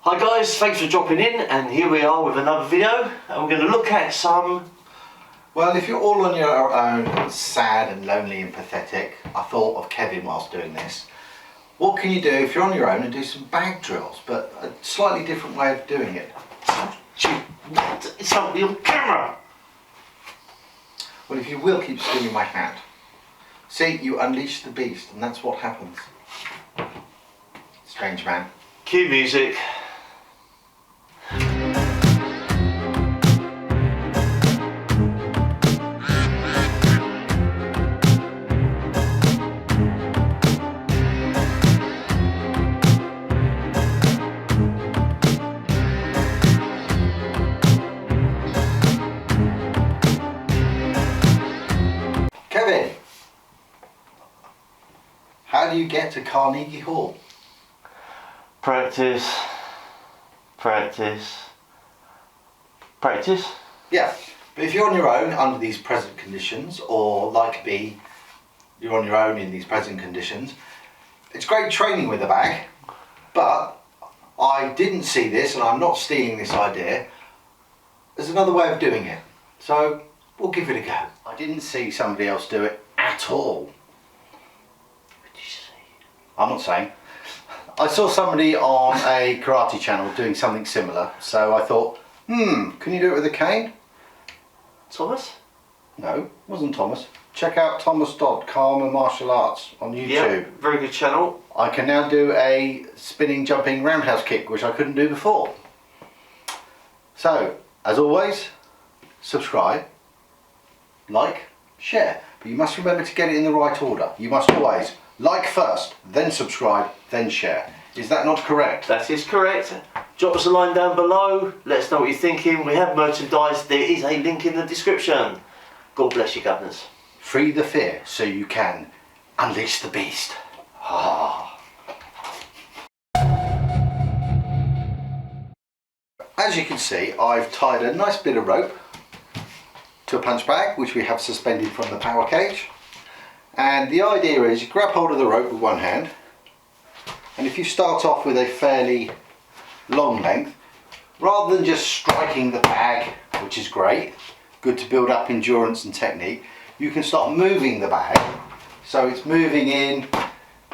Hi guys, thanks for dropping in, and here we are with another video, and we're going to look at some... Well, if you're all on your own, sad and lonely and pathetic, I thought of Kevin whilst doing this. What can you do if you're on your own and do some bag drills, but a slightly different way of doing it? It's on your camera! Well, if you will keep still in my hand. See, you unleash the beast, and that's what happens. Strange man. Cue music. Kevin, how do you get to Carnegie Hall? Practice. Practice. Practice? Yeah, but if you're on your own under these present conditions, or like me, you're on your own in these present conditions, it's great training with a bag, but I didn't see this, and I'm not stealing this idea. There's another way of doing it, so we'll give it a go. I didn't see somebody else do it at all. What did you say? I'm not saying. I saw somebody on a karate channel doing something similar, so I thought, can you do it with a cane? Thomas? No, it wasn't Thomas. Check out Thomas Dodd, Karma Martial Arts on YouTube. Yeah, very good channel. I can now do a spinning, jumping roundhouse kick, which I couldn't do before. So, as always, subscribe, like, share. But you must remember to get it in the right order. You must always like first, then subscribe, then share. Is that not correct? That is correct. Drop us a line down below. Let us know what you're thinking. We have merchandise. There is a link in the description. God bless you, governors. Free the fear so you can unleash the beast. As you can see, I've tied a nice bit of rope to a punch bag, which we have suspended from the power cage. And the idea is you grab hold of the rope with one hand, and if you start off with a fairly long length, rather than just striking the bag, which is great, good to build up endurance and technique, you can start moving the bag. So it's moving in,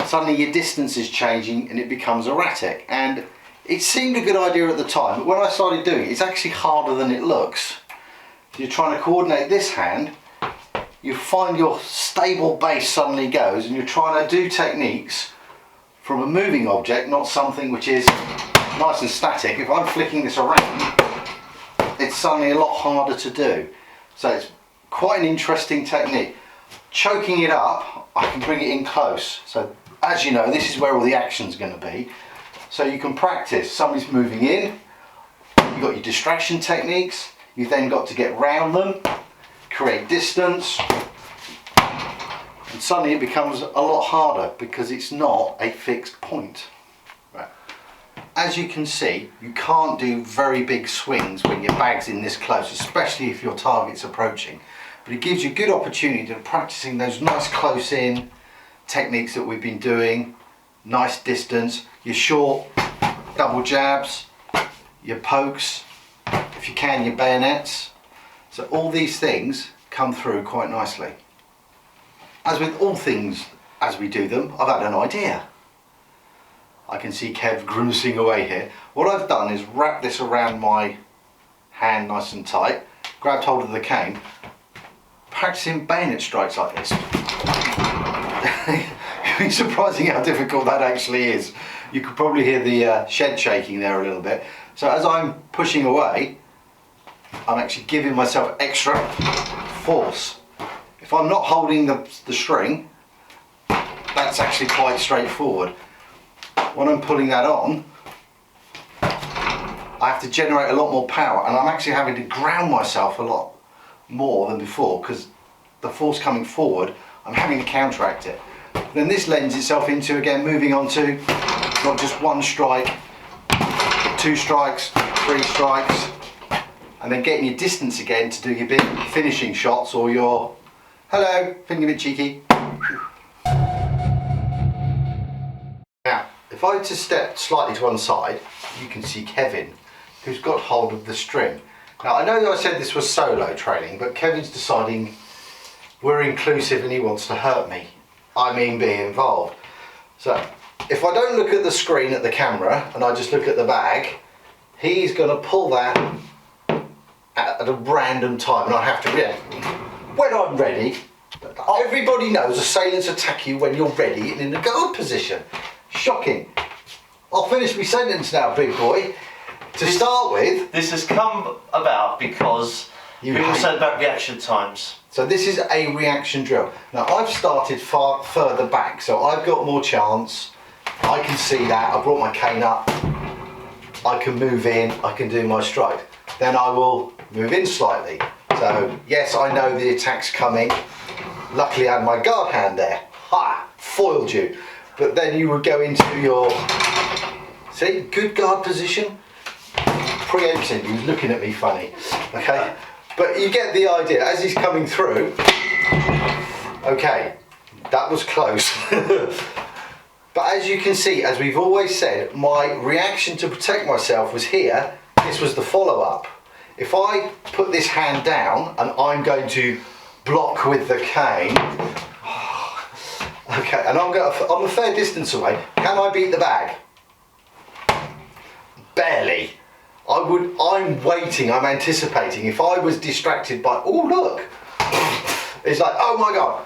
suddenly your distance is changing and it becomes erratic. And it seemed a good idea at the time, but when I started doing it, it's actually harder than it looks. You're trying to coordinate this hand, you find your stable base suddenly goes, and you're trying to do techniques from a moving object, not something which is nice and static. If I'm flicking this around, it's suddenly a lot harder to do. So it's quite an interesting technique. Choking it up, I can bring it in close. So as you know, this is where all the action's going to be. So you can practice. Somebody's moving in, you've got your distraction techniques, you've then got to get round them, create distance, and suddenly it becomes a lot harder because it's not a fixed point. Right. As you can see, you can't do very big swings when your bag's in this close, especially if your target's approaching. But it gives you good opportunity to practicing those nice close in techniques that we've been doing, nice distance, your short double jabs, your pokes, if you can, your bayonets. So all these things come through quite nicely. As with all things as we do them, I've had an idea. I can see Kev grimacing away here. What I've done is wrap this around my hand nice and tight, grabbed hold of the cane, practicing bayonet strikes like this. It's surprising how difficult that actually is. You could probably hear the shed shaking there a little bit. So as I'm pushing away, I'm actually giving myself extra force. If I'm not holding the string, that's actually quite straightforward. When I'm pulling that on, I have to generate a lot more power, and I'm actually having to ground myself a lot more than before because the force coming forward, I'm having to counteract it. Then this lends itself into, again, moving on to not just one strike, but 2 strikes, 3 strikes, and then getting your distance again to do your big finishing shots or your, hello, feeling a bit cheeky. Now, if I were to step slightly to one side, you can see Kevin, who's got hold of the string. Now I know I said this was solo training, but Kevin's deciding we're inclusive and he wants to hurt me. I mean be involved. So if I don't look at the screen at the camera and I just look at the bag, he's going to pull that at a random time and I have to react when I'm ready. Everybody knows assailants attack you when you're ready and in the guard position. Shocking. I'll finish my sentence now, big boy. To start with, this has come about because people said about reaction times. So this is a reaction drill. Now I've started far further back, so I've got more chance. I can see that. I brought my cane up. I can move in. I can do my strike. Then I will move in slightly. So yes, I know the attack's coming. Luckily I had my guard hand there. Ha! Foiled you. But then you would go into your, see, good guard position. Preempting, he was looking at me funny. Okay, but you get the idea. As he's coming through, okay, that was close. But as you can see, as we've always said, my reaction to protect myself was here. This was the follow-up. If I put this hand down and I'm going to block with the cane, okay, and I'm a fair distance away, can I beat the bag? Barely. I'm waiting, I'm anticipating. If I was distracted by, oh look, it's like, oh my God.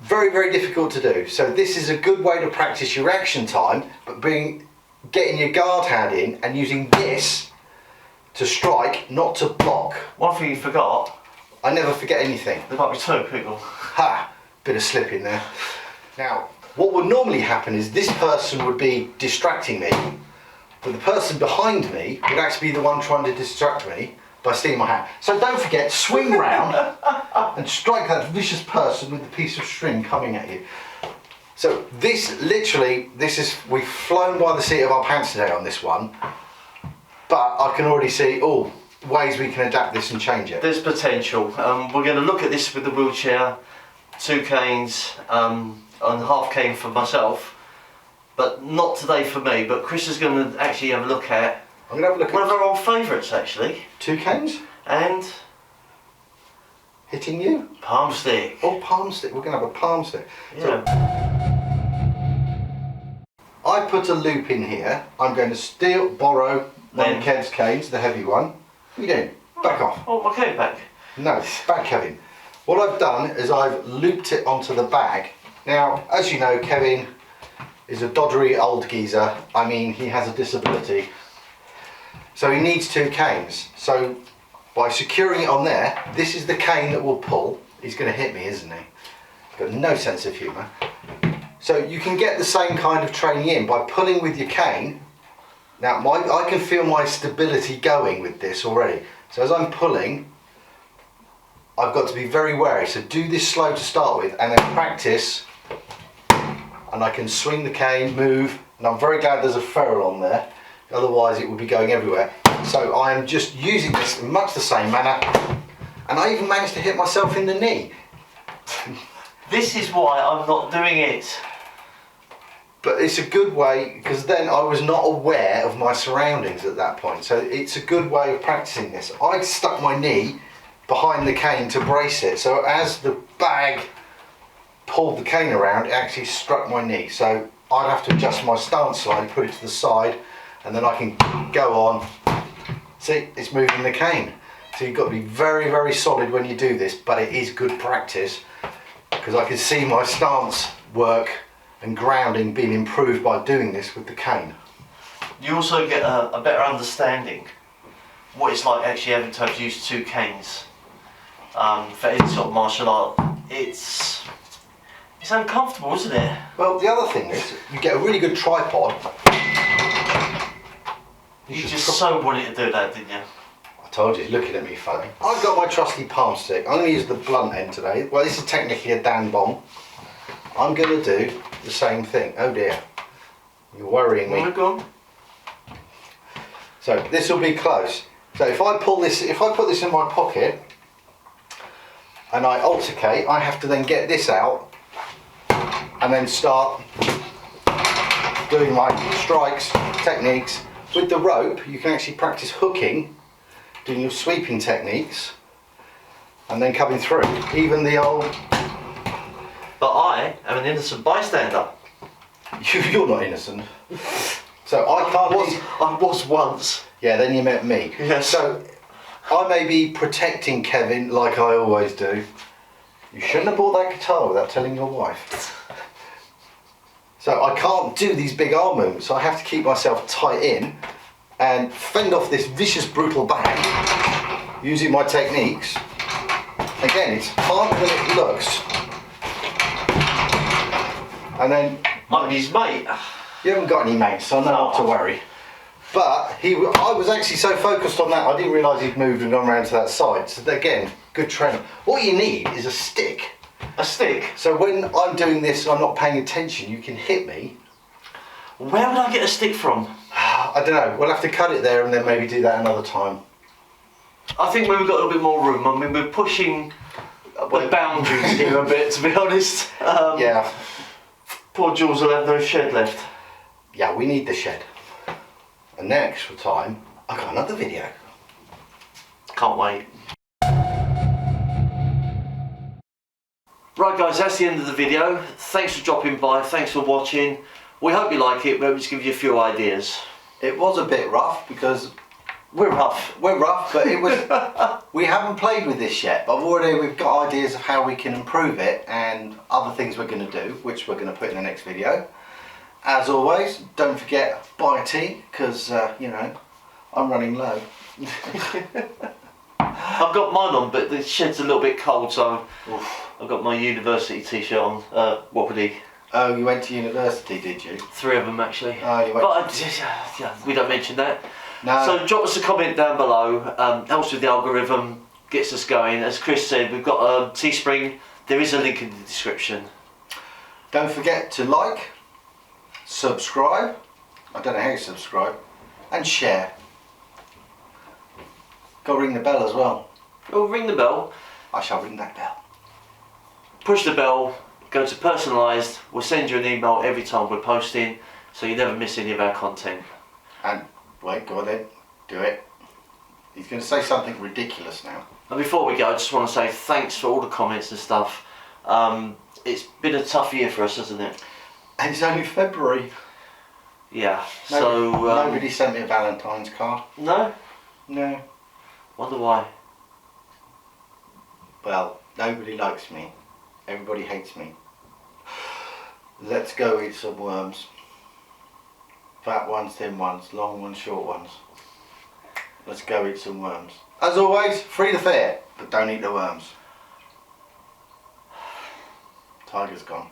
Very, very difficult to do. So this is a good way to practice your reaction time, but getting your guard hand in and using this to strike, not to block. One thing you forgot. I never forget anything. There might be two people. Ha! Bit of slip in there. Now, what would normally happen is this person would be distracting me, but the person behind me would actually be the one trying to distract me by stealing my hand. So don't forget, swing round and strike that vicious person with the piece of string coming at you. So this, literally, we've flown by the seat of our pants today on this one, but I can already see, ways we can adapt this and change it. There's potential. We're going to look at this with the wheelchair, 2 canes, and half cane for myself, but not today for me, but Chris is going to actually have a look at I'm going to have a look one at of our old favourites actually. 2 canes? And hitting you? palm stick. Oh, palm stick. We're going to have a palm stick. Yeah. So, I put a loop in here. I'm going to borrow one of Kev's canes, the heavy one. What are you doing? Back off. Oh, my cane back. No, back Kevin. What I've done is I've looped it onto the bag. Now, as you know, Kevin is a doddery old geezer. I mean, he has a disability. So he needs 2 canes. So by securing it on there, this is the cane that will pull. He's going to hit me, isn't he? Got no sense of humour. So you can get the same kind of training in by pulling with your cane. Now I can feel my stability going with this already. So as I'm pulling, I've got to be very wary. So do this slow to start with and then practice. And I can swing the cane, move, and I'm very glad there's a ferrule on there. Otherwise it would be going everywhere. So I am just using this in much the same manner, and I even managed to hit myself in the knee. This is why I'm not doing it. But it's a good way, because then I was not aware of my surroundings at that point. So it's a good way of practicing this. I stuck my knee behind the cane to brace it. So as the bag pulled the cane around, it actually struck my knee. So I'd have to adjust my stance slightly, put it to the side, and then I can go on. See, it's moving the cane. So you've got to be very, very solid when you do this, but it is good practice, because I can see my stance work and grounding being improved by doing this with the cane. You also get a better understanding what it's like actually having to use 2 canes for any sort of martial art. It's uncomfortable, isn't it? Well, the other thing is, you get a really good tripod. You just so wanted to do that, didn't you? I told you, he's looking at me funny. I've got my trusty palm stick. I'm going to use the blunt end today. Well, this is technically a Dan bomb. I'm going to do the same thing. Oh dear, you're worrying me. Oh my God. So this will be close. So if I put this in my pocket and I alternate, I have to then get this out and then start doing my strikes, techniques. With the rope, you can actually practice hooking, doing your sweeping techniques, and then coming through. Even the old... But I am an innocent bystander. You're not innocent. So I can't... I was once. Yeah, then you met me. Yes. So I may be protecting Kevin like I always do. You shouldn't have bought that guitar without telling your wife. So I can't do these big arm movements, so I have to keep myself tight in and fend off this vicious, brutal bang using my techniques. Again, it's harder than it looks. And then... I'm his mate. You haven't got any mates, so not to worry. But I was actually so focused on that, I didn't realise he'd moved and gone around to that side. So again, good training. What you need is a stick. A stick? So when I'm doing this and I'm not paying attention, you can hit me. Where would I get a stick from? I don't know, we'll have to cut it there and then maybe do that another time. I think we've got a little bit more room. I mean, we're pushing the boundaries here a bit, to be honest. Yeah. Poor Jules will have no shed left. Yeah, we need the shed. And next time, I've got another video. Can't wait. Right guys, that's the end of the video. Thanks for dropping by, thanks for watching. We hope you like it, but we'll just give you a few ideas. It was a bit rough because We're rough, but it was. We haven't played with this yet, but we've got ideas of how we can improve it and other things we're going to do, which we're going to put in the next video. As always, don't forget, buy a tea, because, you know, I'm running low. I've got mine on, but the shed's a little bit cold, so I've got my university t-shirt on, wobbly. Oh, you went to university, did you? 3 of them actually. Oh, you went but yeah, we don't mention that. No. So drop us a comment down below, helps with the algorithm, gets us going. As Chris said, we've got a Teespring, there is a link in the description. Don't forget to like, subscribe, I don't know how you subscribe, and share. Go ring the bell as well. Oh, ring the bell. I shall ring that bell. Push the bell, go to personalised, we'll send you an email every time we're posting, so you never miss any of our content. And, wait, go on then, do it. He's going to say something ridiculous now. And before we go, I just want to say thanks for all the comments and stuff. It's been a tough year for us, hasn't it? And it's only February. Yeah, Nobody sent me a Valentine's card. No? No. Wonder why. Well, nobody likes me. Everybody hates me. Let's go eat some worms. Fat ones, thin ones, long ones, short ones. Let's go eat some worms. As always, free the fare, but don't eat the worms. Tiger's gone.